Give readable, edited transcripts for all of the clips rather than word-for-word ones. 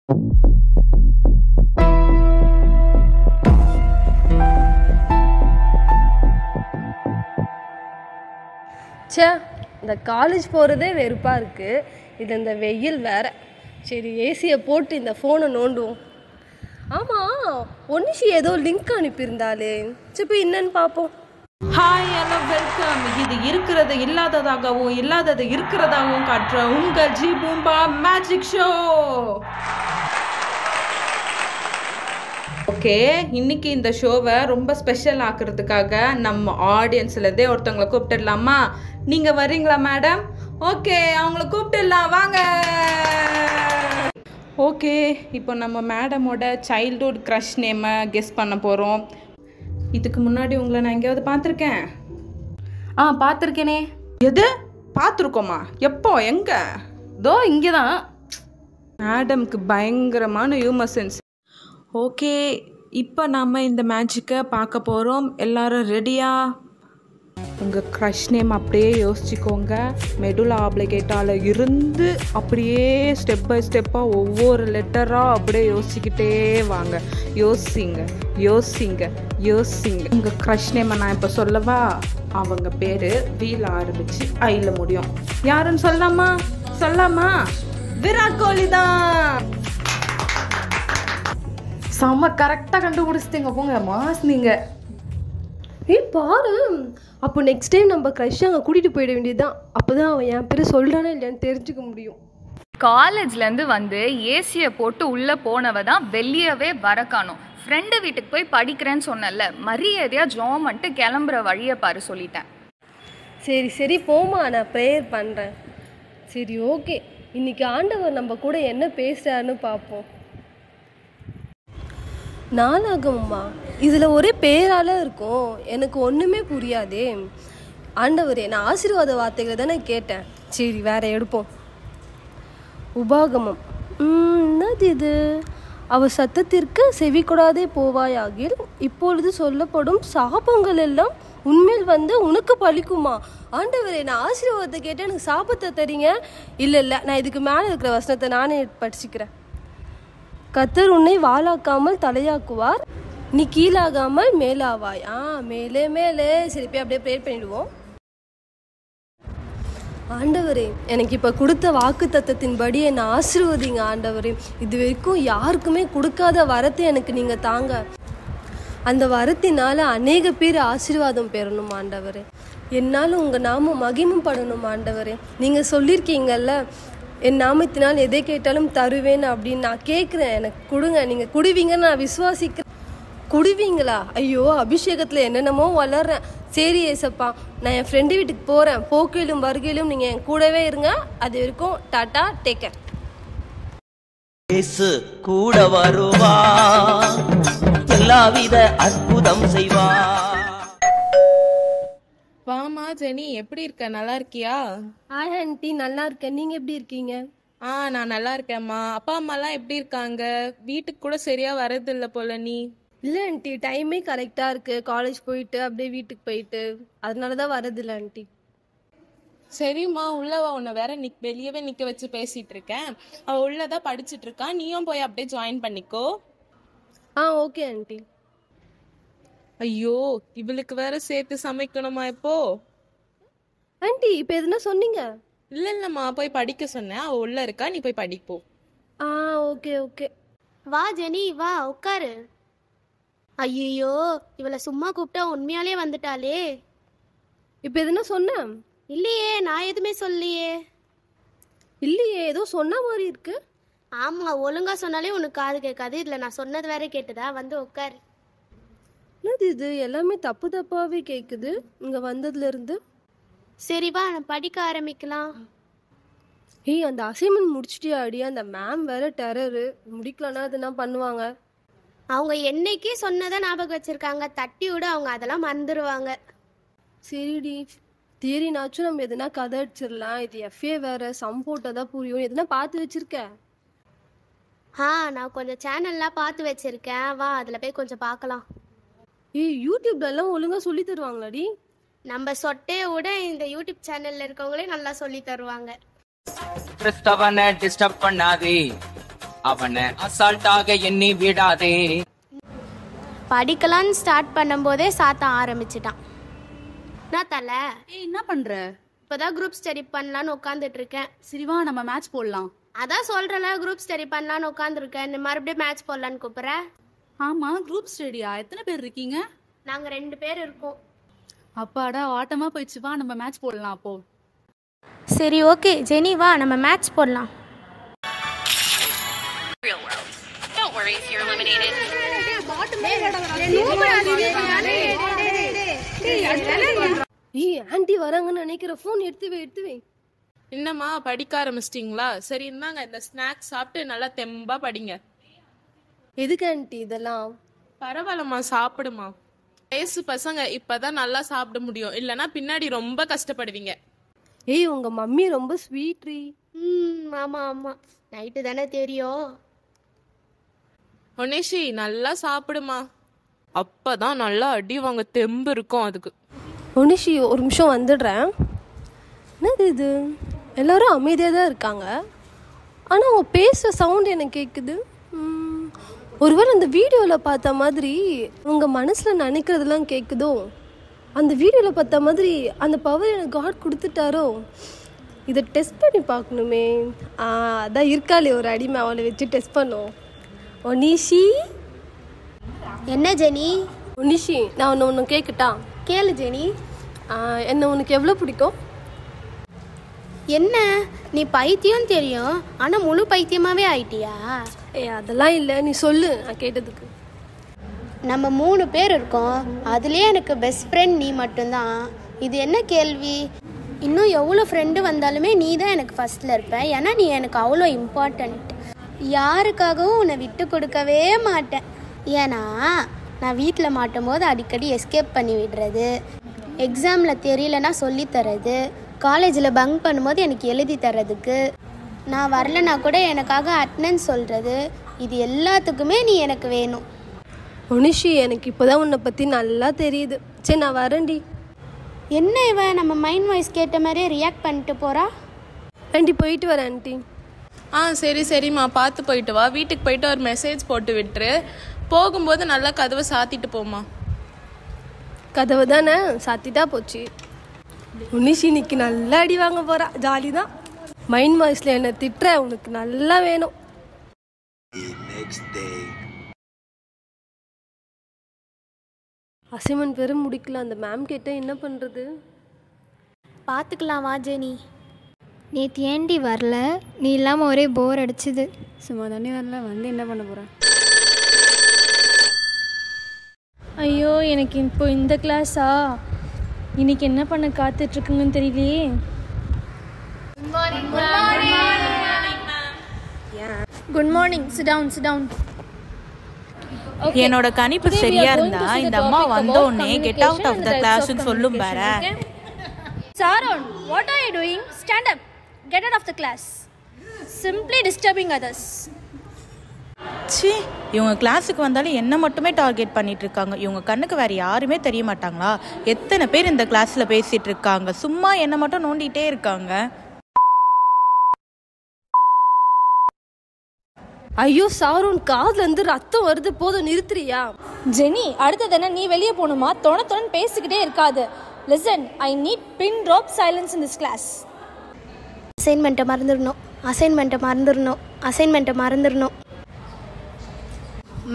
ச்சே, இந்த காலேஜ் போகிறதே வெறுப்பாக இருக்குது. இது இந்த வெயில் வேற. சரி, ஏசியை போட்டு இந்த ஃபோனை நோண்டுவோம். ஆமாம், ஒன்னிஷி ஏதோ லிங்க் அனுப்பியிருந்தாலே. சரி, போய் என்னன்னு பார்ப்போம். Hi, hello, welcome. இது இருக்கிறது இல்லாததாகவும் இல்லாதது இருக்கிறதாகவும் காட்டுற உங்கள் ஜி பூம்பா மேஜிக் ஷோ. ஓகே, இன்னைக்கு இந்த ஷோவை ரொம்ப ஸ்பெஷல் ஆக்குறதுக்காக நம்ம ஆடியன்ஸ்லேருந்தே ஒருத்தவங்களை கூப்பிட்டுடலாமா? நீங்கள் வரீங்களா மேடம்? ஓகே, அவங்கள கூப்பிட்டுடலாம், வாங்க. ஓகே, இப்போ நம்ம மேடமோட சைல்ட்ஹுட் க்ரஷ் நேமை கெஸ் பண்ண போகிறோம். இதுக்கு முன்னாடி உங்களை நான் எங்கேயாவது பார்த்துருக்கேன்? பார்த்துருக்கேனே. எது பார்த்துருக்கோமா? எப்போ, எங்கே? தோ இங்கே தான். மேடம்க்கு பயங்கரமான ஹியூமர் சென்ஸ். ஓகே, இப்போ நாம் இந்த மேஜிக்கை பார்க்க போகிறோம். எல்லாரும் ரெடியா? உங்கள் க்ரஷ் நேம் அப்படியே யோசிச்சுக்கோங்க. மெடுலா ஆப்ளிகேட்டால் இருந்து அப்படியே ஸ்டெப் பை ஸ்டெப்பாக ஒவ்வொரு லெட்டராக அப்படியே யோசிச்சுக்கிட்டே வாங்க. யோசிங்க யோசிங்க யோசிங்க. உங்கள் க்ரஷ் நேமை நான் இப்போ சொல்லவா? அவங்க பேர் வீல ஆரம்பிச்சு ஐல முடியும். யாருன்னு சொல்லாமா? விராட் கோலி தான். செம்ம கரெக்டாக கண்டுபிடிச்சிட்டீங்க. போங்க, மாஸ் நீங்கள். பாரு, அப்போ நெக்ஸ்ட் டைம் நம்ம க்ரஷ் அங்கே கூட்டிகிட்டு போயிட வேண்டியதுதான். அப்போ தான் அவன் என் பேர் சொல்கிறானே இல்லையான்னு தெரிஞ்சுக்க முடியும். காலேஜ்லேருந்து வந்து ஏசியை போட்டு உள்ளே போனவ தான் வெளியவே வர காணோம். ஃப்ரெண்டு வீட்டுக்கு போய் படிக்கிறேன்னு சொன்னல, மரியாதையாக ஜாம் பண்ணிட்டு கிளம்புற வழியை பாரு சொல்லிட்டேன். சரி போமா, நான் ப்ரேயர் பண்ணுறேன். சரி, ஓகே. இன்னைக்கு ஆண்டவர் நம்ம கூட என்ன பேசுகிறாருன்னு பார்ப்போம். நாளாகம்மா, இதில் ஒரே பேரால் இருக்கும். எனக்கு ஒன்றுமே புரியாதே. ஆண்டவரே, நான் ஆசீர்வாத வார்த்தைகளை தானே கேட்டேன். சரி, வேற எடுப்போம். உபாகமம். என்னது இது? அவ சத்தத்திற்கு செவி கொடாதே போவாயாகில் இப்பொழுது சொல்லப்படும் சாபங்கள் எல்லாம் உண்மையில் வந்து உனக்கு பழிக்குமா? ஆண்டவரே, நான் ஆசீர்வாதத்தை கேட்டேன், எனக்கு சாபத்தை தரீங்க. இல்லை, நான் இதுக்கு மேலே இருக்கிற வசனத்தை நானே படிச்சுக்கிறேன். கர்த்தர் உன்னை வாளாக்காமல் தலையாக்குவார், நீ கீழாகாமல் மேலாவாய். மேலே. சரி, போய் அப்படியே ப்ரேயர் பண்ணிடுவோம். ஆண்டவரே, எனக்கு இப்போ கொடுத்த வாக்கு தத்தத்தின்படி என்னை ஆசீர்வதிங்க ஆண்டவரே. இது வரைக்கும் யாருக்குமே கொடுக்காத வரத்தை எனக்கு நீங்கள் தாங்க. அந்த வரத்தினால அநேக பேர் ஆசீர்வாதம் பெறணும் ஆண்டவரே. என்னால் உங்கள் நாமம் மகிமைப்படணும் ஆண்டவரே. நீங்கள் சொல்லியிருக்கீங்கல்ல, என் நாமத்தினால் எதை கேட்டாலும் தருவேன் அப்படின்னு. நான் கேட்குறேன், எனக்கு கொடுங்க. நீங்கள் குடுவீங்கன்னு நான் விசுவாசிக்கிறேன். குடுவீங்களா? ஐயோ, அபிஷேகத்தில் என்னென்னமோ வளர்றேன். சரி ஏசப்பா, நான் என் ஃப்ரெண்டு வீட்டுக்கு போகிறேன். போக்கையிலும் வருகையிலும் நீங்கள் என் கூடவே இருங்க. அது வரைக்கும் டாட்டா, டேக் கேர். இயேசு கூட வருவா, எல்லாவித அற்புதம் செய்வா. வாமா ஜெனி, எப்படி இருக்க? நல்லா இருக்கியா? ஹாய் ஆண்டி, நல்லா இருக்கேன். நீங்கள் எப்படி இருக்கீங்க? நான் நல்லா இருக்கேம்மா. அப்பா அம்மாலாம் எப்படி இருக்காங்க? வீட்டுக்கு கூட சரியா வரதில்லை போல நீ. இல்லை ஆண்டி, டைமே கரெக்டாக இருக்குது. காலேஜ் போயிட்டு அப்படியே வீட்டுக்கு போயிட்டு, அதனால தான் வரதில்லை ஆண்டி. சரிம்மா, உள்ளவா உன்னை வேற வெளியவே நிற்க வச்சு பேசிட்டு இருக்கேன். அவள் உள்ளதான் படிச்சுட்டு இருக்கா, நீயும் போய் அப்படியே ஜாயின் பண்ணிக்கோ. Okay aunty. ஐயோ, இவளுக்கு வேற சேர்த்து சமைக்கணுமா இப்போ? ஆண்டி, இப்போ எதுனா சொன்னீங்க? இல்லைம்மா, போய் படிக்க சொன்னேன். அவள் உள்ள இருக்கா, நீ போய் படிப்போ. ஓகே. வா ஜெனி, வா உட்காரு. ஐயோ, இவளை சும்மா கூப்பிட்டா உண்மையாலே வந்துட்டாளே. இப்போ எதுனா சொன்னேன்? இல்லையே, நான் எதுவுமே சொல்லியே. இல்லையே, ஏதோ சொன்ன மாதிரி இருக்கு. ஆமா, ஒழுங்கா சொன்னாலே உனக்கு காது கேட்காது. இதுல நான் சொன்னது வேற கேட்டுதா? வந்து உட்காரு. என்னது இது? எல்லாமே தப்பாவே கேட்குது இங்கே வந்ததுலேருந்து. சரி வா, நான் படிக்க ஆரம்பிக்கலாம். அந்த அசைன்மெண்ட் முடிச்சிட்டியா அடி? அந்த மேம் வேற டெரரு. முடிக்கலன்னா அது என்ன பண்ணுவாங்க? அவங்க என்னைக்கே சொன்னதை ஞாபகம் வச்சிருக்காங்க. தட்டி விட, அவங்க அதெல்லாம் மறந்துடுவாங்க. சரிடி, தியரினாச்சும் நம்ம எதுனா கதை அடிச்சிடலாம். இது எஃப்ஏ வேற, சம் போட்டால் தான் புரியும். எதுனா பார்த்து வச்சிருக்க? நான் கொஞ்சம் சேனல்லாம் பார்த்து வச்சிருக்கேன். வா, அதில் போய் கொஞ்சம் பார்க்கலாம். யூடியூப்லலாம் ஒழுங்காக சொல்லி தருவாங்களாடி? நம்ம சொட்டையை விட இந்த யூடியூப் சேனல்ல இருக்கவங்களே நல்லா சொல்லி தருவாங்க. கிறிஸ்தவனை டிஸ்டர்ப் பண்ணாதே. அவனை அசால்ட்டாக எண்ணி விடாதே. படிக்கலான்னு ஸ்டார்ட் பண்ணும்போதே சாத்த ஆரம்பிச்சிட்டான். நான் தலை என்ன பண்ற? இப்போதான் குரூப் ஸ்டடி பண்ணலான்னு உட்காந்துட்டு இருக்கேன். சரிவா நம்ம மேட்ச் போடலாம். அதான் சொல்றல குரூப் ஸ்டடி பண்ணலான்னு உட்காந்துருக்கேன். மறுபடியும் மேட்ச் போடலான்னு கூப்பிட்றேன். ஆமா, குரூப் ஸ்டடியா? எத்தனை பேர் இருக்கீங்க? நாங்க 2 பேர் இருக்கோம். அப்பாடா, ஆட்டமா போயிடுச்சு. வா நம்ம மேட்ச் போடலாம். அப்போ சரி, ஓகே ஜெனி, வா நம்ம மேட்ச் போடலாம். ஆண்டி வராங்கன்னு நினைக்கிற. ஃபோன் எடுத்து வை. என்னம்மா படிக்க ஆரம்பிச்சிட்டிங்களா? சரி இந்தாங்க, இந்த ஸ்நாக்ஸ் சாப்பிட்டு நல்லா தெம்பா படிங்க. எதுக்கு ஆண்டி இதெல்லாம்? பரவாயில்லம்மா, சாப்பிடுமா. வயசு பசங்க இப்பதான் நல்லா சாப்பிட முடியும், இல்லைன்னா பின்னாடி ரொம்ப கஷ்டப்படுவீங்க. ஏய், உங்க மம்மி ரொம்ப ஸ்வீட்ரி. ஆமா ஆமா, நைட்டு தானே தெரியும். ஒனேஷி நல்லா சாப்பிடுமா, அப்பதான் நல்லா அடி வாங்க தெம்பு இருக்கும். அதுக்கு ஒனிஷி ஒரு நிமிஷம் வந்துடுறேன். என்னது இது? எல்லாரும் அமைதியாக தான் இருக்காங்க, ஆனால் அவங்க பேசுகிற சவுண்ட் எனக்கு கேட்குது. ஒருவேளை அந்த வீடியோவில் பார்த்த மாதிரி உங்கள் மனசில் நினைக்கிறதுலாம் கேட்குதோ? அந்த வீடியோவில் பார்த்த மாதிரி அந்த பவர் எனக்கு காட் கொடுத்துட்டாரோ? இதை டெஸ்ட் பண்ணி பார்க்கணுமே. அதான் இருக்காளே ஒரு அடிமை, அவளை வச்சு டெஸ்ட் பண்ணோம். ஒனிஷி. என்ன ஜெனி? ஒனிஷி, நான் ஒன்று கேட்கட்டா? கேளு ஜெனி. என்ன உனக்கு எவ்வளோ பிடிக்கும்? என்ன நீ பைத்தியம் தெரியும், ஆனால் முழு பைத்தியமாகவே ஆயிட்டியா? அதெல்லாம் இல்லை, நீ சொல்லு, நான் கேட்டதுக்கு. நம்ம 3 பேர் இருக்கோம், அதுலேயே எனக்கு பெஸ்ட் ஃப்ரெண்ட் நீ மட்டும்தான். இது என்ன கேள்வி? இன்னும் எவ்வளோ ஃப்ரெண்டு வந்தாலுமே நீ தான் எனக்கு ஃபஸ்ட்டில் இருப்ப. ஏன்னா நீ எனக்கு அவ்வளோ இம்பார்ட்டண்ட். யாருக்காகவும் உன்னை விட்டு கொடுக்கவே மாட்டேன். ஏன்னா நான் வீட்டில் மாட்டும் போது அடிக்கடி எஸ்கேப் பண்ணி விடுறது, எக்ஸாமில் தெரியலனா சொல்லித்தரது, காலேஜில் பங்க் பண்ணும்போது எனக்கு எழுதி தர்றதுக்கு, நான் வரலனா கூட எனக்காக அட்டெண்டன்ஸ் சொல்கிறது, இது எல்லாத்துக்குமே நீ எனக்கு வேணும். ஒனிஷி, எனக்கு இப்போதான் உன்னை பற்றி நல்லா தெரியுது. சரி, நான் வரேன்டி. என்ன இவன் நம்ம மைண்ட் வாய்ஸ் கேட்ட மாதிரியே ரியாக்ட் பண்ணிட்டு போகிறா? ஆண்டி போயிட்டு வரேன் ஆண்டி. சரி சரிம்மா, பார்த்து போயிட்டு வா. வீட்டுக்கு போயிட்டு ஒரு மெசேஜ் போட்டு விட்டுரு. போகும்போது நல்லா கதவை சாத்திட்டு போமா. கதவு தானே சாத்திட்டா போச்சு. ஒனிஷி இன்னைக்கு நல்லா அடி வாங்க போகிறா, ஜாலி தான். மைண்ட் வாய்ஸில் என்னை திட்டுற, உனக்கு நல்லா வேணும். அசைன்மெண்ட் பேரு முடிக்கல. அந்த மேம் கேட்ட என்ன பண்ணுறது? பார்த்துக்கலாம் வா ஜெனி. நேற்று ஏண்டி வரல? நீ இல்லாமல் ஒரே போர் அடிச்சுது. சும்மா தண்ணி வரல, வந்து என்ன பண்ண போகிறேன்? ஐயோ, எனக்கு இப்போ இந்த கிளாஸா? இன்னைக்கு என்ன பண்ண காத்துட்ருக்குங்கன்னு தெரியலையே. Good morning. Sit down. என்னோட கணிப்பு சரியா இருந்தா இந்த அம்மா வந்த உடனே கெட் அவுட் ஆஃப் த கிளாஸ்னு சொல்லும் பாரு. Saron, what are you doing? Stand up. Get out of the class. Simply disturbing others. C, இவங்க கிளாஸுக்கு வந்தாலும் என்ன மட்டுமே டார்கெட் பண்ணிட்டு இருக்காங்க. இவங்க கண்ணுக்கு வேற யாருமே தெரிய மாட்டாங்களா? எத்தனை பேர் இந்த கிளாஸ்ல பேசிட்டு இருக்காங்க, சும்மா என்ன மட்டும் நோண்டிட்டே இருக்காங்க. ஐயோ சாரோன், காதுல இருந்து ரத்தம் வருது, போதும் நிறுத்துறியா? ஜெனி, அடுத்தது என்ன? நீ வெளியே போகணுமா? தொண பேசிக்கிட்டே இருக்காது. Listen, I need pin drop silence in this class. அசைன்மெண்ட்டை மறந்துடணும்.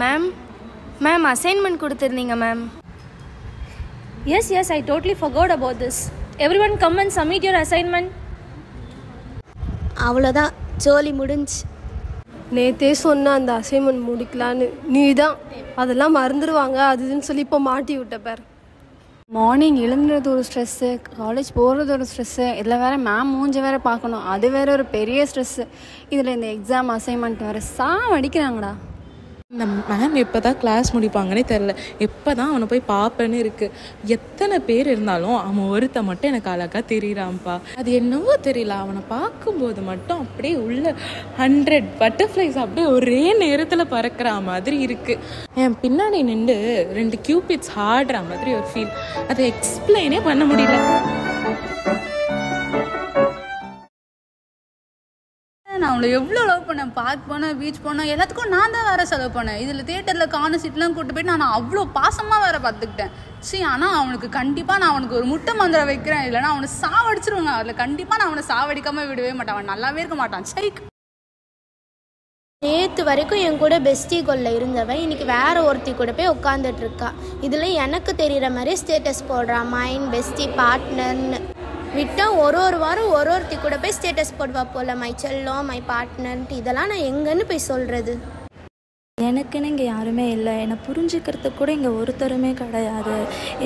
மேம் அசைன்மெண்ட் கொடுத்துருந்தீங்க ma'am. Yes, I totally forgot about this. Everyone come and submit your assignment. அவ்வளோதான், ஜோலி முடிஞ்சு. நேற்றே சொன்ன அந்த அசைன்மெண்ட் முடிக்கலான்னு, நீ தான் அதெல்லாம் மறந்துடுவாங்க அதுன்னு சொல்லி இப்போ மாட்டி விட்ட பேர். மார்னிங் எழுந்துறது ஒரு ஸ்ட்ரெஸ்ஸு, காலேஜ் போகிறது ஒரு ஸ்ட்ரெஸ்ஸு, இதில் வேறு மேம் மூஞ்ச வேறு பார்க்கணும், அது வேறு ஒரு பெரிய ஸ்ட்ரெஸ்ஸு. இதில் இந்த எக்ஸாம் அசைன்மெண்ட் வேறு அடிக்கிறாங்கடா. இந்த மேம் எப்போ தான் கிளாஸ் முடிப்பாங்கன்னே தெரில. எப்போ தான் அவனை போய் பார்ப்பேன்னு இருக்குது. எத்தனை பேர் இருந்தாலும் அவன் ஒருத்த மட்டும் எனக்கு அழகாக தெரியுறான்ப்பா. அது என்னவோ தெரியல, அவனை பார்க்கும்போது மட்டும் அப்படியே உள்ள 100 பட்டர்ஃப்ளைஸ் அப்படியே ஒரே நேரத்தில் பறக்கிற மாதிரி இருக்குது. என் பின்னாடி நின்று 2 கியூபிட்ஸ் ஆடுற மாதிரி ஒரு ஃபீல். அதை எக்ஸ்பிளைனே பண்ண முடியல. நான் அவளை எவ்வளோ லவ் பண்ணேன். பார்க் போனேன், பீச் போனேன், எல்லாத்துக்கும் நான் தான் வேறு செலவு பண்ணேன். இதில் தேட்டரில் கார்னர் சீட்லாம் கூப்பிட்டு போயிட்டு நான் அவ்வளோ பாசமாக வேறு பார்த்துக்கிட்டேன். சரி, ஆனால் அவனுக்கு கண்டிப்பாக நான் அவனுக்கு ஒரு முட்டை மந்திரம் வைக்கிறேன், இல்லைனா அவனை சாவடிச்சிருவாங்க. அதில் கண்டிப்பாக நான் அவனை சாவடிக்காமல் விடவே மாட்டான். அவன் நல்லாவே இருக்க மாட்டான். சரி, நேற்று வரைக்கும் என் கூட பெஸ்டி கொள்ள இருந்தவன் இன்னைக்கு வேற ஒருத்தி கூட போய் உட்காந்துட்டு இருக்கா. இதில் எனக்கு தெரிகிற மாதிரி ஸ்டேட்டஸ் போடுறான், மைண்ட் பெஸ்டி பார்ட்னர்னு. விட்டால் ஒரு வாரம் ஒருத்தி கூட போய் ஸ்டேட்டஸ் போடுவா போல், மை செல்லம், மை பார்ட்னர்ன்ட்டு. இதெல்லாம் நான் எங்கன்னு போய் சொல்கிறது? எனக்குன்னு இங்கே யாருமே இல்லை. என்னை புரிஞ்சுக்கிறதுக்கு கூட இங்கே ஒருத்தருமே கிடையாது.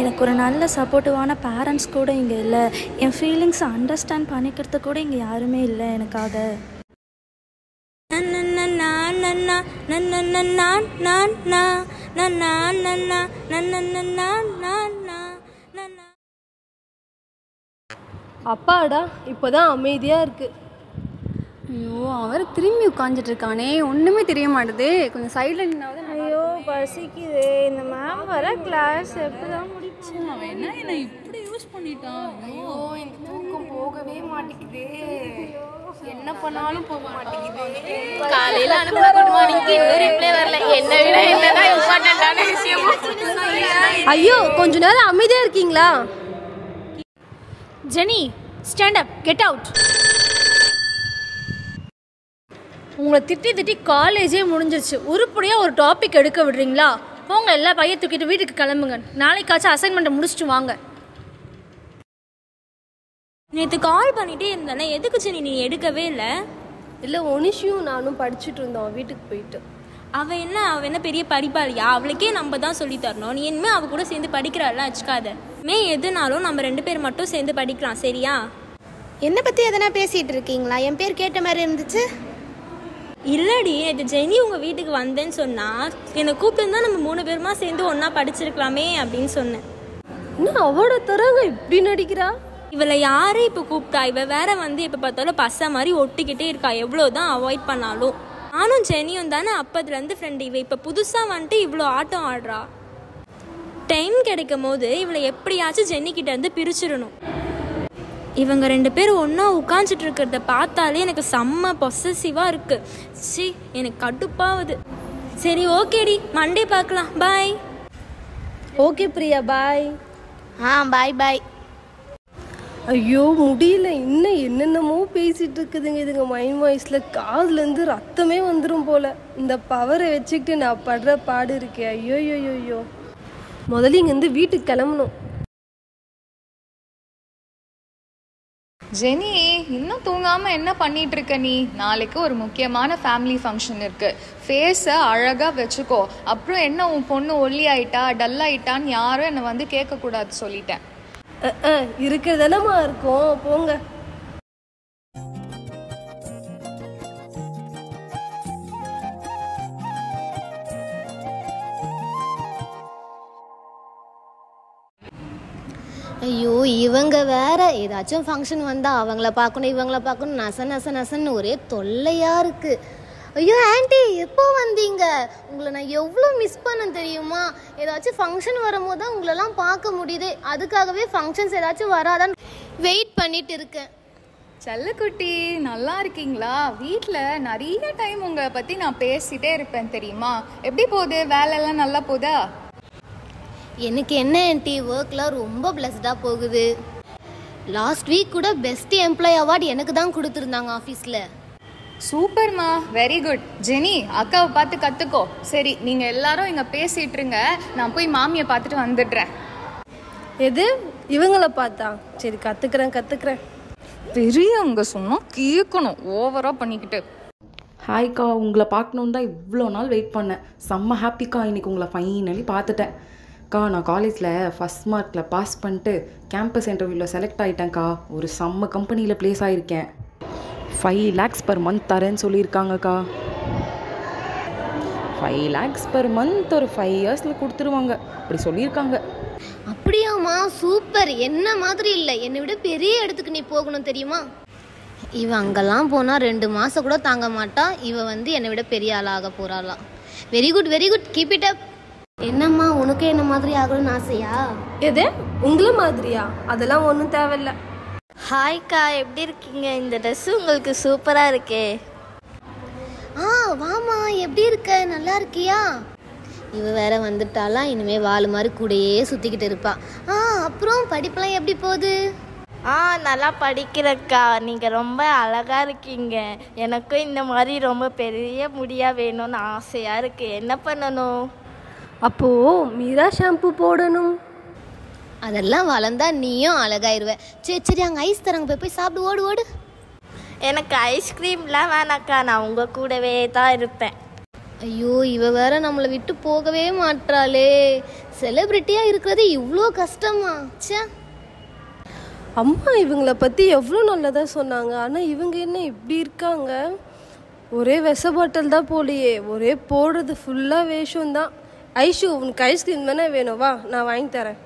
எனக்கு ஒரு நல்ல சப்போர்ட்டிவான பேரண்ட்ஸ் கூட இங்கே இல்லை. என் ஃபீலிங்ஸை அண்டர்ஸ்டாண்ட் பண்ணிக்கிறதுக்கு கூட இங்கே யாருமே இல்லை எனக்காக. அப்பாடா, இப்போதான் அமைதியாக இருக்குது. ஐயோ, அவர் திரும்பி உட்காந்துட்டு இருக்கானே, ஒன்றுமே தெரிய மாட்டுது. கொஞ்சம் சைடில் நின்னாவது. ஐயோ பசிக்குது. இந்த மேம் வர கிளாஸ் எப்போதான் முடிச்சு? அவன் என்ன இப்படி யூஸ் பண்ணிட்டான்? ஐயோ, இந்த தூக்கம் போகவே மாட்டேங்குது. என்ன பண்ணாலும் போக மாட்டேங்குது. காலையில் அனுப்புன குட் மார்னிங்க்கு இன்னும் ரிப்ளை வரல. என்ன விட என்னதான் இம்பார்ட்டன்டான விஷயம். ஐயோ, கொஞ்ச நேரம் அமைதியாக இருக்கீங்களா? Jenny, stand up, get out. உங்களை திட்டி காலேஜே முடிஞ்சிருச்சு. உருப்படியாக ஒரு டாபிக் எடுக்க விடுறீங்களா? போங்க, எல்லா பையன் தூக்கிட்டு வீட்டுக்கு கிளம்புங்க. நாளைக்காச்சும் அசைன்மெண்ட்டை முடிச்சுட்டு வாங்க. நேற்று கால் பண்ணிகிட்டே இருந்தேனே, எதுக்கு ஜெனி நீ எடுக்கவே இல்லை? இல்லை, ஒனிஷியும் நானும் படிச்சுட்டு இருந்தோம் வீட்டுக்கு போயிட்டு. அவள் என்ன பெரிய படிப்பாளியா? அவளுக்கே நம்ம தான் சொல்லி தரணும். நீ இனிமேல் அவள் கூட சேர்ந்து படிக்கிறாள்லாம் வச்சுக்காத. எதுனாலும் நம்ம 2 பேர் மட்டும் சேர்ந்து படிக்கலாம், சரியா? என்னை பற்றி எதனா பேசிகிட்டு இருக்கீங்களா? என் பேர் கேட்ட மாதிரி இருந்துச்சு. இல்லடி, நேற்று ஜெனி உங்கள் வீட்டுக்கு வந்தேன்னு சொன்னால் என்னை கூப்பிட்டுருந்தா நம்ம 3 பேருமா சேர்ந்து ஒன்றா படிச்சிருக்கலாமே அப்படின்னு சொன்னேன். இன்னும் அவளோட தரங்க இப்படி நடிக்கிறா? இவளை யாரே இப்போ கூப்பிட்டா? இவள் வேற வந்து எப்போ பார்த்தாலும் பசை மாதிரி ஒட்டிக்கிட்டே இருக்கா. எவ்வளோதான் அவாய்ட் பண்ணாலும். நானும் ஜெனியும் தானே அப்போதுலேருந்து ஃப்ரெண்டு. இவள் இப்போ புதுசாக வந்துட்டு இவ்வளோ ஆட்டம் ஆடுறா. டைம் கிடைக்கும் போது இவளை எப்படியாச்சும் ஜென்னிக்கிட்ட இருந்து பிரிச்சிடணும். இவங்க 2 பேரும் ஒன்றா உட்காந்துட்டு இருக்கிறத பார்த்தாலே எனக்கு செம்ம பொசசிவாக இருக்குது. சி, எனக்கு கடுப்பாகுது. சரி, ஓகேடி, மண்டே பார்க்கலாம். பாய். ஓகே பிரியா, பாய். பாய் பாய். ஐயோ, முடியல. இன்னும் என்னென்னமோ பேசிகிட்டு இருக்குதுங்க இதுங்க. மைண்ட் வாய்ஸில் காதுலேருந்து ரத்தமே வந்துடும் போல். இந்த பவரை வச்சுக்கிட்டு நான் படுற பாடு இருக்கேன். ஐயோ, முதல்ல இங்கேருந்து வீட்டுக்கு கிளம்பணும். ஜெனி, இன்னும் தூங்காமல் என்ன பண்ணிட்டு இருக்க நீ? நாளைக்கு ஒரு முக்கியமான ஃபேமிலி ஃபங்க்ஷன் இருக்கு. ஃபேஸை அழகாக வச்சுக்கோ. அப்புறம் என்ன உன் பொண்ணு ஒல்லி ஆயிட்டா, டல் ஆயிட்டான்னு யாரும் என்னை வந்து கேட்கக்கூடாது சொல்லிட்டேன். இருக்கிறதானம்மா இருக்கும், போங்க. ஐயோ, இவங்க வேற ஏதாச்சும் ஃபங்க்ஷன் வந்தால் அவங்கள பார்க்கணும் இவங்கள பார்க்கணும், நசன்னு ஒரே தொல்லையாக இருக்குது. ஐயோ ஆண்டி, எப்போ வந்தீங்க? உங்களை நான் எவ்வளோ மிஸ் பண்ணேன் தெரியுமா? ஏதாச்சும் ஃபங்க்ஷன் வரும்போது தான் உங்களெல்லாம் பார்க்க முடியுது. அதுக்காகவே ஃபங்க்ஷன்ஸ் ஏதாச்சும் வராதான் வெயிட் பண்ணிட்டு இருக்கேன். செல்லக்குட்டி, நல்லா இருக்கீங்களா? வீட்டில் நிறைய டைம் உங்களை பற்றி நான் பேசிகிட்டே இருப்பேன் தெரியுமா? எப்படி போகுது? வேலையெல்லாம் நல்லா போதா? எனக்கு என்ன ஆண்டி, ஒர்க்லாம் ரொம்ப பிளஸ்டாக போகுது. லாஸ்ட் வீக் கூட பெஸ்ட் எம்ப்ளாயி அவார்டு எனக்கு தான் கொடுத்துருந்தாங்க ஆஃபீஸில். சூப்பர்மா, வெரி குட். ஜெனி, அக்காவை பார்த்து கற்றுக்கோ. சரி, நீங்கள் எல்லாரும் இங்கே பேசிகிட்டு இருங்க, நான் போய் மாமியை பார்த்துட்டு வந்துடுறேன். எது, இவங்களை பார்த்தா? சரி, கற்றுக்குறேன். பெரியவங்க சொன்னால் கேட்கணும், ஓவராக பண்ணிக்கிட்டு. ஹாய்க்கா, உங்களை பார்க்கணுன்னு தான் இவ்வளோ நாள் வெயிட் பண்ணேன். செம்ம ஹாப்பிக்கா, இன்றைக்கி உங்களை ஃபைனலி பார்த்துட்டேன். அக்கா, நான் காலேஜில் ஃபஸ்ட் மார்க்கில் பாஸ் பண்ணிட்டு கேம்பஸ் இன்டர்வியூவில் செலக்ட் ஆகிட்டேன்க்கா. ஒரு செம்ம கம்பெனியில் ப்ளேஸ் ஆகியிருக்கேன். 5 lakhs per month தரேன்னு சொல்லியிருக்காங்கக்கா. 5 lakhs per month ஒரு 5 yearsல கொடுத்துருவாங்க, அப்படி சொல்லியிருக்காங்க. அப்படியாம்மா, சூப்பர். என்ன மாதிரி இல்லை, என்னை விட பெரிய இடத்துக்கு நீ போகணும் தெரியுமா? இவ அங்கெல்லாம் போனால் 2 மாதம் கூட தாங்க மாட்டா. இவ வந்து என்னை விட பெரிய ஆளாக போகிறாளாம். Very good, keep it up. என்னம்மா, உனக்கு என்ன மாதிரி ஆகணும்னு ஆசையா? எது, உங்களை மாதிரியா? அதெல்லாம் ஒன்றும் தேவையில்லை. ஹாய்க்கா, எப்படி இருக்கீங்க? இந்த ட்ரெஸ்ஸு உங்களுக்கு சூப்பராக இருக்கே. வாமா, எப்படி இருக்க? நல்லா இருக்கியா? இவ வேற வந்துட்டாலாம், இனிமே வாள் மாதிரி கூடயே சுற்றிக்கிட்டு இருப்பா. அப்புறம் படிப்பெல்லாம் எப்படி போகுது? நல்லா படிக்கிறக்கா. நீங்கள் ரொம்ப அழகாக இருக்கீங்க. எனக்கும் இந்த மாதிரி ரொம்ப பெரிய முடியாக வேணும்னு ஆசையாக இருக்குது. என்ன பண்ணணும்? அப்போது மீரா ஷாம்பு போடணும். அதெல்லாம் வளர்ந்தா நீயும் அழகாயிருவ. சரி சரி, அங்கே ஐஸ் தராங்க, போய் சாப்பிடு. ஓடு ஓடு. எனக்கு ஐஸ்கிரீம்லாம் வேணாக்கா, நான் உங்கள் கூடவே தான் இருப்பேன். ஐயோ, இவ வேற நம்மளை விட்டு போகவே மாட்டாளே. செலிப்ரிட்டியாக இருக்கிறது இவ்வளோ கஷ்டமா? சே, அம்மா இவங்கள பற்றி எவ்வளோ நல்லதாக சொன்னாங்க. ஆனால் இவங்க என்ன இப்படி இருக்காங்க? ஒரே விஷ பாட்டில் தான் போலியே, ஒரே போடுறது ஃபுல்லாக வேஷம் தான். ஐஷு, உனக்கு ஐஸ்கிரீம் தானே வேணும்? வா, நான் வாங்கி தரேன்.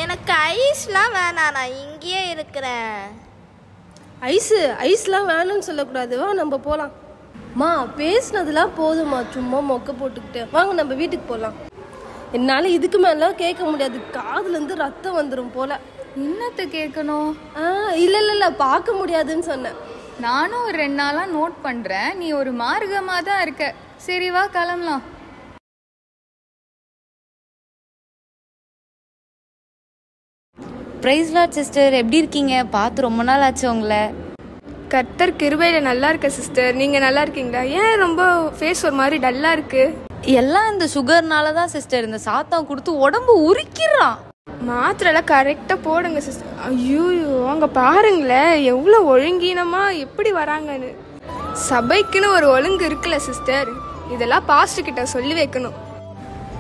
எனக்கு ஐஸ்லாம் வேணாம், நான் இங்கேயே இருக்கிறேன். ஐஸ்லாம் வேணும்னு சொல்லக்கூடாது. வா, நம்ம போகலாம். மா, பேசுனதுலாம் போதுமா, சும்மா மொக்க போட்டுக்கிட்டு. வாங்க நம்ம வீட்டுக்கு போகலாம். என்னால் இதுக்கு மேலாம் கேட்க முடியாது, காதுலேருந்து ரத்தம் வந்துடும் போல. என்னத்தை கேட்கணும்? இல்லை பார்க்க முடியாதுன்னு சொன்னேன். நானும் ஒரு 2 நாளாக நோட் பண்ணுறேன். நீ ஒரு மார்க்கமாக தான் இருக்க. சரி வா, கிளம்பலாம். பிரைஸ் லார்ட் சிஸ்டர், எப்படி இருக்கீங்க? பார்த்து ரொம்ப நாள் ஆச்சு உங்களை. கர்த்தர் கிருபையில் நல்லா இருக்க சிஸ்டர். நீங்கள் நல்லா இருக்கீங்களா? ஏன் ரொம்ப ஃபேஸ் ஒரு மாதிரி டல்லாக இருக்குது? எல்லாம் இந்த சுகர்னால தான் சிஸ்டர். இந்த சாத்தம் கொடுத்து உடம்பு உரிக்கிறான். மாத்திரைலாம் கரெக்டாக போடுங்க சிஸ்டர். ஐயோ, அங்கே பாருங்களேன் எவ்வளோ ஒழுங்கீனமாக எப்படி வராங்கன்னு. சபைக்குன்னு ஒரு ஒழுங்கு இருக்குல்ல சிஸ்டர், இதெல்லாம் பாஸ்டர் கிட்ட சொல்லி வைக்கணும்.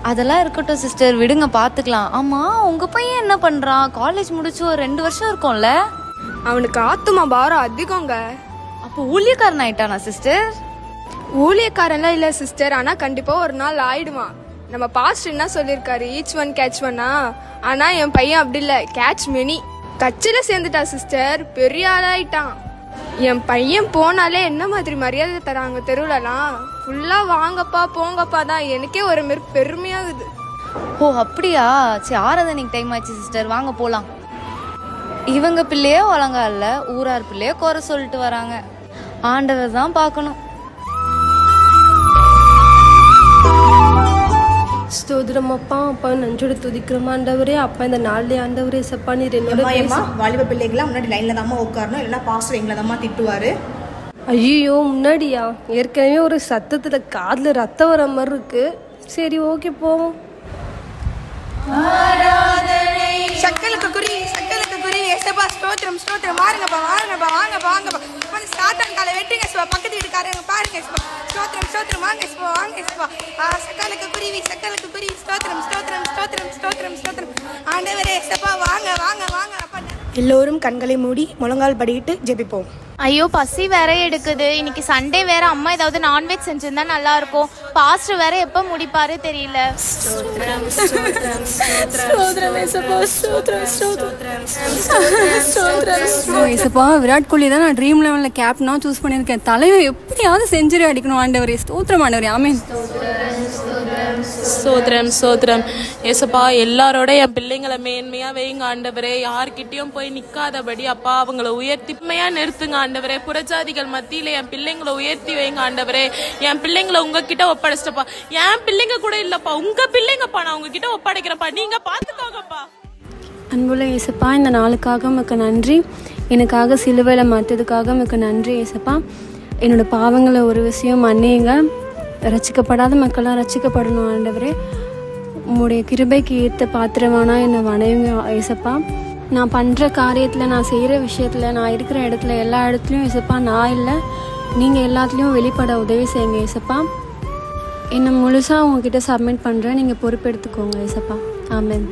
அதெல்லாம் இருக்கட்டும் சிஸ்டர், விடுங்க பார்த்துக்கலாம். ஆமாம், உங்கள் பையன் என்ன பண்ணுறான்? காலேஜ் முடிச்சு ஒரு 2 வருஷம் இருக்கும்ல? அவனுக்கு ஆத்துமா பாரம் அதிகங்க. அப்போ ஊழியக்காரன் ஆயிட்டானா சிஸ்டர்? ஊழியக்காரன்லாம் இல்லை சிஸ்டர், ஆனால் கண்டிப்பாக ஒரு நாள் ஆயிடுவான். நம்ம பாஸ்டர் என்ன சொல்லியிருக்காரு, ஈச் ஒன் கேட்ச் ஒன்னா. ஆனால் என் பையன் அப்படி இல்லை, கேட்ச் மெனி. கட்சியில் சேர்ந்துட்டா சிஸ்டர், பெரிய ஆளாயிட்டான். என் பையன் போனாலே என்ன மாதிரி மரியாதை தராங்க தெருவுலலாம். ஃபுல்லாக வாங்கப்பா போங்கப்பா தான். எனக்கே ஒரு மாரி பெருமையாகுது. ஓ அப்படியா? சரி, ஆராதனைக்கு டைம் ஆச்சு சிஸ்டர், வாங்க போகலாம். இவங்க பிள்ளையே ஒழுங்கா இல்லை, ஊரார் பிள்ளையே குறை சொல்லிட்டு வராங்க. ஆண்டவர் தான் பார்க்கணும். ஸ்தோத்திரம் அப்பா. அப்பா நஞ்சோடு துதிக்கிறோம் ஆண்டவரே. அப்பா இந்த நாள்லயே ஆண்டவரே சப்பா நீர் என்னோட வாலிப பிள்ளைகளாம் முன்னாடி லைன்ல தாம்மா உட்காரணும், இல்லைன்னா பாஸ்டர் எங்களை தாம்மா திட்டுவாரு. ஐயோ, முன்னாடியா? ஏற்கனவே ஒரு சத்தத்துல காதுல ரத்தம் வர மாதிரி இருக்கு. சரி, ஓகே போவோம். சக்கலுக்கு குறி ஏசப்பா, ஸ்தோத்திரம் ஸ்தோத்திரம். வாருங்கப்பா வாருங்கப்பா வாங்கப்பா வாங்கப்பா. வந்து சாத்தான் காலை வெட்டுங்க ஏசப்பா. பக்கத்து வீட்டுக்காரங்க பாருங்க ஏசப்பா. ஸ்தோத்திரம் ஸ்தோத்திரம். வாங்க ஏசப்பா வாங்க ஏசப்பா. சக்கலுக்கு குருவி ஸ்தோத்திரம் ஸ்தோத்திரம் ஸ்தோத்திரம் ஸ்தோத்திரம் ஸ்தோத்திரம். ஆண்டவரே ஏசப்பா, வாங்க வாங்க வாங்க அப்பா. எல்லோரும் கண்களை மூடி முழங்கால் படியிட்டு ஜெபிப்போம். ஐயோ, பசி வேற எடுக்குது. இன்னைக்கு சண்டே வேற. அம்மா ஏதாவது நான்வெஜ் செஞ்சிருந்தா நல்லா இருக்கும். பாஸ்டர் வேற எப்ப முடிப்பாரு தெரியல. விராட் கோலி தான் நான் ட்ரீம் 11 கேப்டனா சூஸ் பண்ணியிருக்கேன். தலைவன் எப்படியாவது செஞ்சுரி அடிக்கணும் ஆண்டவரே. ஸ்தோத்திரம் ஆண்டவரே. ஆமென். ஸ்தோத்திரம் ஸ்தோத்திரம். ஏசப்பா, எல்லாரோட என் பிள்ளைங்களை மேன்மையா வைங்க ஆண்டவரே. யார்கிட்டயும் போய் நிக்காதபடி அப்பா அவங்கள உயர்த்திமையா நிறுத்துங்க ஆண்டவரே. புறஜாதிகள் மத்தியில என் பிள்ளைங்களை உயர்த்தி வைங்க ஆண்டவரே. என் பிள்ளைங்களை உங்ககிட்ட ஒப்படைச்சிட்டப்பா. என் பிள்ளைங்க கூட இல்லப்பா, உங்க பிள்ளைங்கப்பா. நான் உங்ககிட்ட ஒப்படைக்கிறப்பா, நீங்க பாத்துக்கோங்கப்பா. அன்புள்ள ஏசப்பா, இந்த நாளுக்காக உமக்கு நன்றி. எனக்காக சிலுவையில் மாற்றதுக்காக உமக்கு நன்றி ஏசப்பா. என்னோட பாவங்களை ஒரு விஷயம் மன்னியுங்க. ரசிக்கப்படாத மக்கள்லாம் ரசிக்கப்படணும் ஆண்டவரே. உங்களுடைய கிருபைக்கு ஏற்ற பாத்திரமானா என்னை வணங்குங்க ஏசப்பா. நான் பண்ணுற காரியத்தில், நான் செய்கிற விஷயத்தில், நான் இருக்கிற இடத்துல எல்லா இடத்துலையும் ஏசப்பா நான் இல்லை, நீங்கள் எல்லாத்துலேயும் வெளிப்பட உதவி செய்யுங்க ஏசப்பா. என்னை முழுசாக உங்ககிட்ட சப்மிட் பண்ணுறேன், நீங்கள் பொறுப்பெடுத்துக்கோங்க ஏசப்பா. ஆமென்.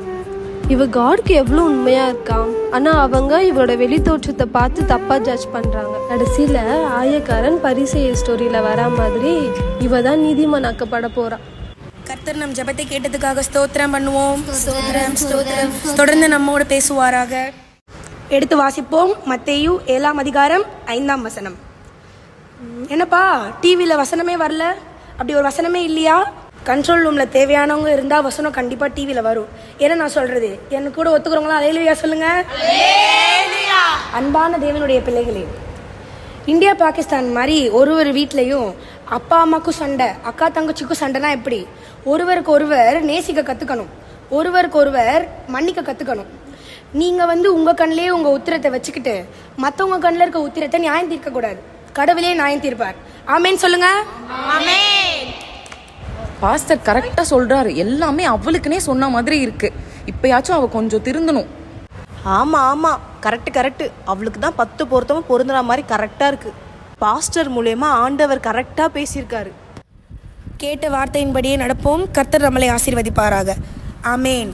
இவ காட்க்கு எவ்வளோ உண்மையா இருக்கான். ஆனா அவங்க இவரோட வெளி தோற்றத்தை பார்த்து தப்பா ஜட்ஜ் பண்றாங்க. கடைசியில ஆயக்காரன் பரிசேய ஸ்டோரியில வரா மாதிரி இவ தான் நீதிமானாக்கப்பட போறா. கர்த்தர் நம் ஜெபத்தை கேட்டதுக்காக ஸ்தோத்திரம் பண்ணுவோம். தொடர்ந்து நம்மோடு பேசுவாராக. எடுத்து வாசிப்போம். மத்தேயு 7ஆம் அதிகாரம் 5ஆம் வசனம். என்னப்பா டிவியில் வசனமே வரல? அப்படி ஒரு வசனமே இல்லையா? கண்ட்ரோல் ரூமில் தேவையானவங்க இருந்தால் வசனம் கண்டிப்பாக டிவியில் வரும். ஏன்னா நான் சொல்கிறது எனக்கு கூட ஒத்துக்கிறவங்களா அல்லேலூயா சொல்லுங்க. அன்பான தேவனுடைய பிள்ளைகளே, இந்தியா பாகிஸ்தான் மாதிரி ஒரு வீட்லேயும் அப்பா அம்மாக்கும் சண்டை, அக்கா தங்கச்சிக்கும் சண்டைனா எப்படி? ஒருவருக்கு ஒருவர் நேசிக்க கற்றுக்கணும், ஒருவருக்கு ஒருவர் மன்னிக்க கற்றுக்கணும். நீங்கள் உங்கள் கண்ணிலே உங்கள் உத்திரத்தை வச்சுக்கிட்டு மற்றவங்க கண்ணில் இருக்க உத்திரத்தை நியாயம் தீர்க்கக்கூடாது. கடவுளே நியாயம் தீர்ப்பார். ஆமேன்னு சொல்லுங்க. பாஸ்டர் கரெக்டாக சொல்கிறாரு. எல்லாமே அவளுக்குனே சொன்ன மாதிரி இருக்கு. இப்பயாச்சும் அவள் கொஞ்சம் திருந்தணும். ஆமாம் ஆமாம், கரெக்டு. அவளுக்கு தான் 10 பொருத்தமும் பொருந்துற மாதிரி கரெக்டாக இருக்குது. பாஸ்டர் மூலயமா ஆண்டவர் கரெக்டாக பேசியிருக்காரு. கேட்ட வார்த்தையின்படியே நடப்போம். கர்த்தர் நம்மளை ஆசீர்வதிப்பாராக. ஆமேன்.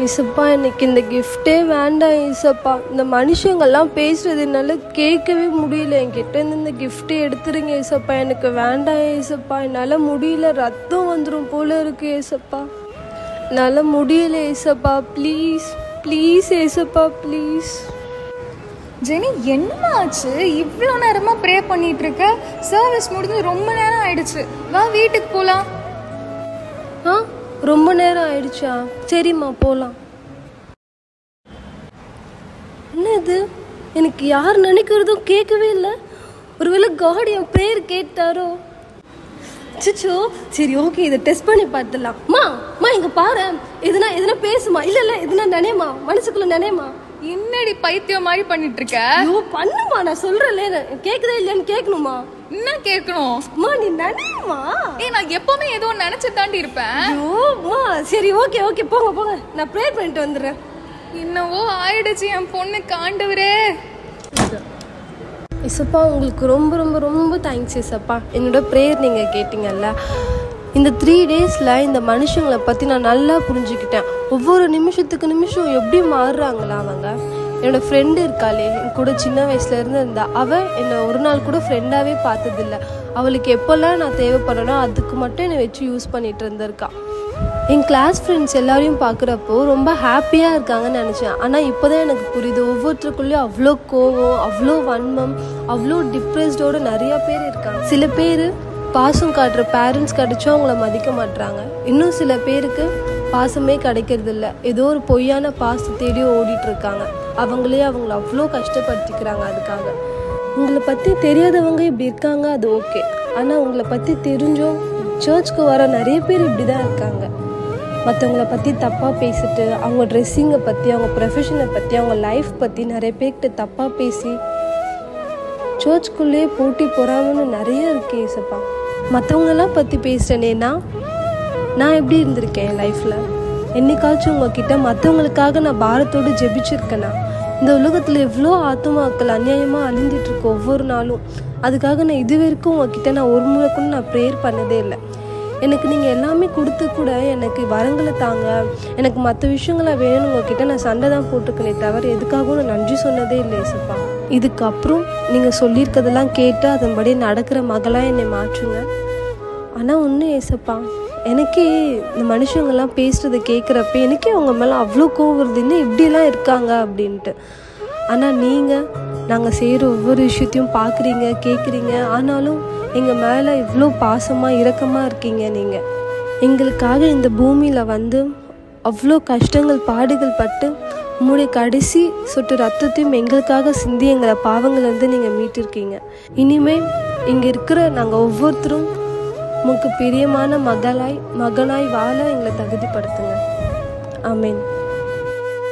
ஏசப்பா, எனக்கு இந்த கிஃப்டே வேண்டாம் ஏசப்பா. இந்த மனுஷங்கள்லாம் பேசுறது என்னால் கேட்கவே முடியல. என்கிட்ட இருந்து இந்த கிஃப்டே எடுத்துருங்க ஏசப்பா. எனக்கு வேண்டாம் ஏசப்பா. என்னால் முடியல, ரத்தம் வந்துடும் போல இருக்கு ஏசப்பா. என்னால் முடியல ஏசப்பா. ப்ளீஸ் ப்ளீஸ் ஏசப்பா, ப்ளீஸ். ஜெனி, என்னமா ஆச்சு? இவ்வளோ நேரமா ப்ரே பண்ணிட்டு இருக்க? சர்வீஸ் முடிஞ்சு ரொம்ப நேரம் ஆயிடுச்சு. வா வீட்டுக்கு போலாம். ரொம்ப நேரம் ஆயிடுச்சா? சரிம்மா போகலாம். என்ன இது? எனக்கு யார் நினைக்கிறதும் கேட்கவே இல்லை. ஒருவேளை காட் என் ப்ரேயர் கேட்டாரோ? சிச்சோ, சரி ஓகே, இதை டெஸ்ட் பண்ணி பார்த்துடலாம். மா இங்கே பாரு, எதுனா பேசுமா? இல்லை எதுனா நினைமா, மனசுக்குள்ள நினைமா. என்னடி பைத்தியம் மாதிரி பண்ணிட்டு இருக்க? ஐயோ பண்ணுமா, நான் சொல்றேன்ல, கேக்குதா இல்லையான்னு கேட்கணுமா? என்ன கேட்கணும்? நீ நினைமா. நான் எப்பவுமே ஏதோ நினைச்சு தாண்டி இருப்பேன். ஐயோமா, சரி ஓகே போங்க, நான் ப்ரே பண்ணிட்டு வந்துடுறேன். என்னவோ ஆயிடுச்சு என் பொண்ணுக்கு. ஆண்டவரே இசப்பா, உங்களுக்கு ரொம்ப ரொம்ப ரொம்ப தேங்க்ஸ் இசப்பா. என்னோட ப்ரேயர் நீங்கள் கேட்டீங்கல்ல. இந்த 3 டேஸில் இந்த மனுஷங்களை பற்றி நான் நல்லா புரிஞ்சுக்கிட்டேன். ஒவ்வொரு நிமிஷம் எப்படி மாறுறாங்களா அவங்க. என்னோடய ஃப்ரெண்டு இருக்காளே, என் கூட சின்ன வயசுலேருந்து இருந்தா. அவள் என்னை ஒரு நாள் கூட ஃப்ரெண்டாகவே பார்த்ததில்ல. அவளுக்கு எப்போல்லாம் நான் தேவைப்படனோ அதுக்கு மட்டும் என்னை வச்சு யூஸ் பண்ணிகிட்டு இருந்திருக்கா. என் கிளாஸ் ஃப்ரெண்ட்ஸ் எல்லாரையும் பார்க்குறப்போ ரொம்ப ஹாப்பியாக இருக்காங்கன்னு நினச்சேன். ஆனால் இப்போ தான் எனக்கு புரியுது, ஒவ்வொருத்தருக்குள்ளேயும் அவ்வளோ கோவம், அவ்வளோ வன்மம், அவ்வளோ டிப்ரெஸ்டோடு நிறையா பேர் இருக்காங்க. சில பேர் பாசம் காட்டுற பேரண்ட்ஸ் கிடைச்சும் அவங்கள மதிக்க மாட்டுறாங்க. இன்னும் சில பேருக்கு பாசமே கிடைக்கிறதில்ல. ஏதோ ஒரு பொய்யான பாசத்தை தேடி ஓடிட்டுருக்காங்க. அவங்கள அவ்வளோ கஷ்டப்படுத்திக்கிறாங்க. அதுக்காக உங்களை பற்றி தெரியாதவங்க இப்படி இருக்காங்க, அது ஓகே. ஆனால் உங்களை பற்றி தெரிஞ்சும் சர்ச்சுக்கு வர நிறைய பேர் இப்படி தான் இருக்காங்க. மற்றவங்கள பற்றி தப்பாக பேசிட்டு, அவங்க ட்ரெஸ்ஸிங்கை பற்றி, அவங்க ப்ரொஃபஷனை பற்றி, அவங்க லைஃப் பற்றி நிறைய பேர்கிட்ட தப்பாக பேசி சர்ச்சுக்குள்ளேயே போட்டி போகிறாங்கன்னு நிறைய இருக்கு ஏசப்பா. மற்றவங்களெல்லாம் பற்றி பேசுகிறேனேன்னா நான் எப்படி இருந்திருக்கேன் என் லைஃப்பில்? என்னைக்காச்சும் உங்ககிட்ட மற்றவங்களுக்காக நான் பாரத்தோடு ஜெபிச்சிருக்கேனா? இந்த உலகத்தில் எவ்வளோ ஆத்மாக்கள் அநியாயமாக அழிஞ்சிட்ருக்கு ஒவ்வொரு நாளும். அதுக்காக நான் இது வரைக்கும் உங்ககிட்ட நான் ஒரு முறை கூட நான் ப்ரேயர் பண்ணதே இல்லை. எனக்கு நீங்கள் எல்லாமே கொடுத்து கூட எனக்கு வரங்களை தாங்க, எனக்கு மற்ற விஷயங்களை வேணும் உங்ககிட்ட நான் சண்டை தான் போட்டிருக்கேனே தவிர எதுக்காகவும் நான் நன்றி சொன்னதே இல்லை ஏசப்பா. இதுக்கப்புறம் நீங்கள் சொல்லியிருக்கதெல்லாம் கேட்டு அதன்படி நடக்கிற மகளாக என்னை மாற்றுங்க. ஆனால் ஒன்று ஏசப்பா, எனக்கே இந்த மனுஷங்கள்லாம் பேசுகிறத கேட்குறப்ப எனக்கே அவங்க மேலே அவ்வளோ கோவம் வருது, இன்னும் இப்படிலாம் இருக்காங்க அப்படின்ட்டு. ஆனால் நீங்கள் நாங்கள் செய்கிற ஒவ்வொரு விஷயத்தையும் பார்க்குறீங்க, கேட்குறீங்க. ஆனாலும் எங்கள் மேலே இவ்வளோ பாசமாக இரக்கமாக இருக்கீங்க. நீங்கள் எங்களுக்காக இந்த பூமியில் அவ்வளோ கஷ்டங்கள் பாடுகள் பட்டு உங்களுடைய கடைசி சொட்டு ரத்தத்தையும் எங்களுக்காக சிந்தி எங்களை பாவங்கள்லேருந்து நீங்கள் மீட்டிருக்கீங்க. இனிமேல் இங்கே இருக்கிற நாங்கள் ஒவ்வொருத்தரும் உங்களுக்கு பிரியமான மகனாய் வாழ எங்களை தகுதிப்படுத்துங்க. ஆமேன்.